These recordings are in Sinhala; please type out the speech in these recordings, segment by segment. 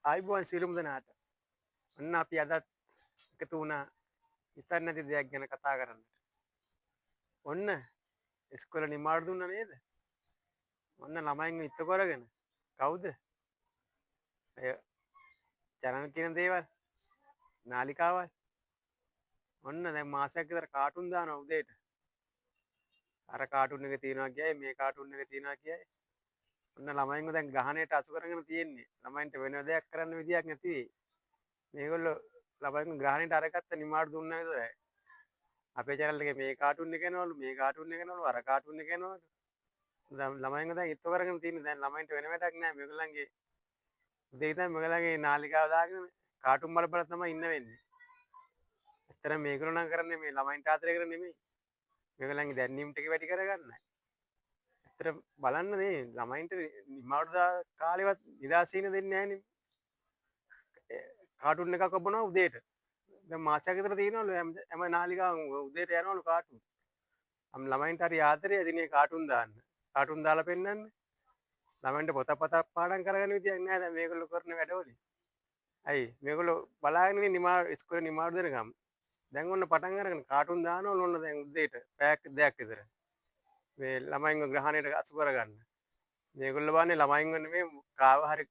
ආයිබෝන් සියලුම දෙනාට. ඔන්න අපි අදත් එකතු වුණා හිතන්නේ නැති දෙයක් ගැන කතා කරන්නට. ඔන්න ඉස්කෝලේ නිමාඩු දුන්නා නේද? ඔන්න ළමයින්ව ඉත්තු කරගෙන කවුද? අය චැනල් කියන දේවල්, නාලිකාවල්. ඔන්න දැන් මාසයක් විතර කාටුන් දානවා උදේට. අර කාටුන් එක තියනවා කියයි මේ කාටුන් එක තියනවා කියයි. ඔන්න ළමයින්ව දැන් ග්‍රහණයට අසු කරගෙන තියෙන්නේ. ළමයින්ට වෙන දෙයක් කරන්න විදියක් නැති වෙයි. මේගොල්ලෝ ළමයින් ග්‍රහණයට අරගත්ත නිමාඩු දුන්නා විතරයි. අපේ channel එකේ මේ කාටුන් එක එනවලු මේ කාටුන් එක එනවලු අර කාටුන් එක එනවලු දැන් ළමයින්ව දැන් ඉත්තු කරගෙන තියෙන්නේ දැන් ළමයින්ට වෙන වැඩක් නැහැ මේගොල්ලන්ගේ උදේ ඉඳන් මේගොල්ලන්ගේ නාලිකාව දාගෙන කාටුන් බල බල තමයි ඉන්න වෙන්නේ. ඇත්තටම මේගොල්ලෝ නම් කරන්නේ මේ ළමයින්ට ආදරය කරගෙන නෙමෙයි. මේගොල්ලන්ගේ දැනීම් ටික වැඩි කරගන්නයි. ඇත්තට බලන්න මේ ළමයින්ට නිමාඩු කාලෙවත් නිදාසීන දෙන්නේ නැහනේ. කාටුන් එකක් ඔබනවා උදේට. දැන් මාසයක් විතර තියෙනවලු හැම නාලිකාවම උදේට යනවලු කාටුන්. ළමයින්ට හරි ආදරේ දිනේ කාටුන් දාන්න. කාටුන් දාලා පෙන්නන්න. ළමයින්ට පොතපත පාඩම් කරගන්න විදියක් නැහැ දැන් මේගොල්ලෝ කරන වැඩවලින්. ඇයි මේගොල්ලෝ බලාගෙන ඉන්නේ ඉස්කෝලේ නිමාඩු දෙනකම්. දැන් ඔන්න පටන් අරගෙන කාටුන් දානවලු ඔන්න දැන් උදේට පැයක් දෙකක් විතර. මේ ළමයින්ව ග්‍රහණයට අසු කරගන්න. මේගොල්ලෝ බලන්නේ ළමයින්ව නෙමෙයි කාව හරි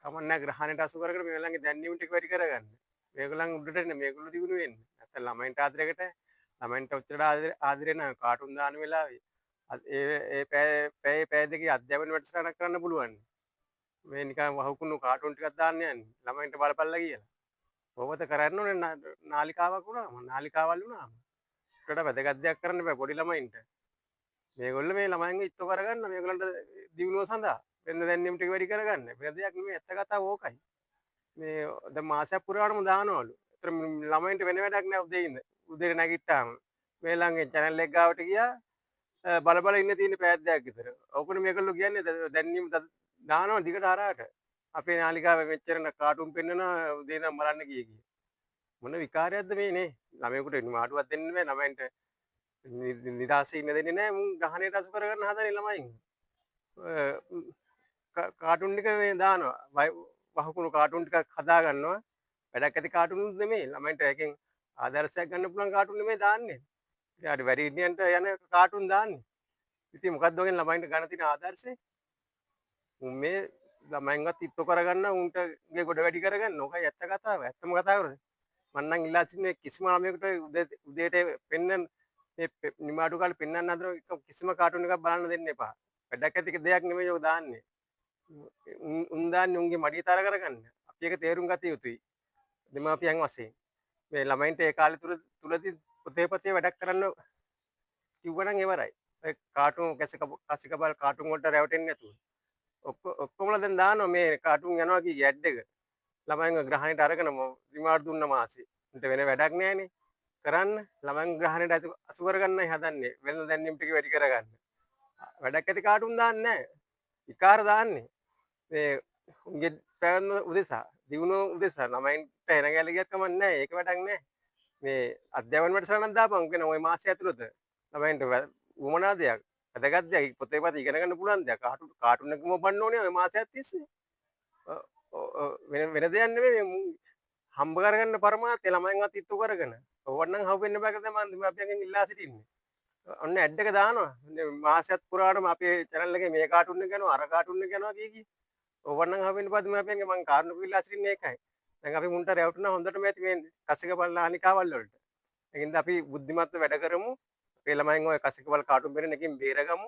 කමන්නේ ග්‍රහණයට අසු කරගෙන මේගොල්ලන්ගේ දැනීම් ටික වැඩි කරගන්න. මේගොල්ලන් උඩට එන්න මේගොල්ලෝ දිනු වෙන්න. නැත්නම් ළමයින්ට ආදරයකට ළමයින්ට උච්චට ආදරේ නැහැ කාටුන් දාන වෙලාවේ ඒ පැය දෙකේ අධ්‍යාපන වැඩසටහනක් කරන්න පුළුවන්. මේ නිකන් වහුකුණු කාටුන් ටිකක් දාන්න යන්නේ ළමයින්ට බලපල්ලා කියලා. කොහොමද කරන්න ඕනේ නාලිකාවක් වුණාම නාලිකාවල් වුණාම. ඒකට වැදගත් දෙයක් කරන්න බෑ පොඩි ළමයින්ට. මේගොල්ලෝ මේ ළමයින්ව ඉත්තු කරගන්න මේගොල්ලන්ට දිනුව සඳහා වෙන දැනීම් ටික වැඩි කරගන්න. වෙන දෙයක් නෙමෙයි ඇත්ත කතාව ඕකයි. මේ දැන් මාසයක් පුරාවටම දානවලු. ඒතර ළමයින්ට වෙන වැඩක් නෑ උදේ ඉඳන්. උදේට නැගිට්ටාම මේ ළඟේ channel එක ගාවට ගියා බල බල ඉන්න තියෙන පැයක් දෙකක් විතර. ඕකනේ මේගොල්ලෝ කියන්නේ දැනීම් දානවා දිගට හරහාට. අපේ නාලිකාවේ මෙච්චරන කාටුන් පෙන්නනවා උදේ ඉඳන් බලන්න කිය කී. මොන විකාරයක්ද මේ නේ? ළමයෙකුට නිමාඩුවක් දෙන්නේ නැහැ ළමයින්ට නිදාසේ ඉන්න දෙන්නේ නැහැ මුන් ගහණයට අසු කරගන්න හදනේ ළමයින්. කාටුන් ටික මේ දානවා. වහකුණු කාටුන් ටිකක් හදා ගන්නවා. වැඩක් ඇති කාටුන් නෙමෙයි. ළමයින්ට එකෙන් ආදර්ශයක් ගන්න පුළුවන් කාටුන් නෙමෙයි දාන්නේ. ඊට වැඩිහිටියන්ට යන කාටුන් දාන්නේ. ඉතින් මොකද්ද ඔයගෙන් ළමයින්ට ගන්න තියෙන ආදර්ශය? උන් මේ ළමයින්වත් ඉත්තු කරගන්න උන්ටගේ ගොඩ වැඩි කරගන්න. ඕකයි ඇත්ත කතාව. ඇත්තම කතාව කරන්නේ. මම නම් ඉල්ලා සිටින්නේ කිසිම ළමයෙකුට උදේට පෙන්නන්න මේ නිමාඩු කාලේ පෙන්නන්න හදන කිසිම කාටුන් එකක් බලන්න දෙන්න එපා. වැඩක් ඇති දෙයක් නෙමෙයි ඔය දාන්නේ. උන් දාන්නේ උන්ගේ මඩිය තර කරගන්න. අපි ඒක තේරුම් ගත යුතුයි. දෙමාපියන් වශයෙන්. මේ ළමයින්ට ඒ කාලේ තුලදී පොතේ වැඩක් කරන්න කිව්වනම් ඉවරයි. ඒ කාටුන් කසිකබල් කාටුන් වලට රැවටෙන්නේ නැතුව. ඔක්කොමලා දැන් දානවා මේ කාටුන් යනවා කී ඇඩ් එක. ළමයින්ව ග්‍රහණයට අරගෙන රිමාඩ් දුන්න මාසේ. උන්ට වෙන වැඩක් නැහැනේ. කරන්න ළමයින් ග්‍රහණයට අසු කරගන්නයි හදන්නේ. වෙන දැනීම් ටික වැඩි කරගන්න. වැඩක් ඇති කාටුන් දාන්නේ නැහැ. විකාර දාන්නේ. මේ උන්ගේ පැවැත්ම උදෙසා දිනුව උදෙසා ළමයින්ට එන ගැල ගියත් කමක් නැහැ. ඒක වැඩක් නැහැ. මේ අධ්‍යාපන වැඩසටහනක් දාපන් කියන ওই මාසය ඇතුළත ළමයින්ට උවමනා දෙයක් වැදගත් දෙයක් පොතේ පත ඉගෙන ගන්න පුළුවන් දෙයක් කාටුන් එකම ඔබන්න ඕනේ ওই මාසයක් තිස්සේ. වෙන දෙයක් නෙමෙයි හම්බ කරගන්න පරමාර්ථය ළමයින්වත් ඉත්තු කරගෙන. ඕවන්නම් හවු වෙන්න බෑ කියලා මම දෙමාපියන්ගෙන් ඉල්ලා සිටින්නේ. ඔන්න ඇඩ් එක දානවා. මාසයක් පුරාටම අපේ channel එකේ මේ කාටුන් එක යනවා අර කාටුන් එක යනවා කී. ඕවන්නම් හවු වෙන්න බෑ දෙමාපියන්ගෙන් මම කාරණු ඉල්ලා සිටින්නේ ඒකයි. දැන් අපි මුන්ට රැවටුණා හොඳටම ඇති මේ කසිකබල් නාලිකාවල් වලට. ඒකින්ද අපි බුද්ධිමත්ව වැඩ කරමු. අපේ ළමයින් ඔය කසිකබල් කාටුන් පෙරෙන එකකින් බේරගමු.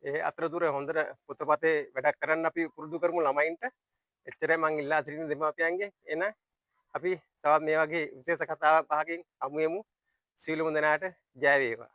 ඒ අතරතුර හොඳට පොතපතේ වැඩක් කරන්න අපි පුරුදු කරමු ළමයින්ට. එච්චරයි මම ඉල්ලා සිටින දෙමාපියන්ගෙන්. එන අපි තවත් මේ වගේ විශේෂ කතාවක් පහකින් හමු වෙමු. සියලුම දෙනාට ජය වේවා.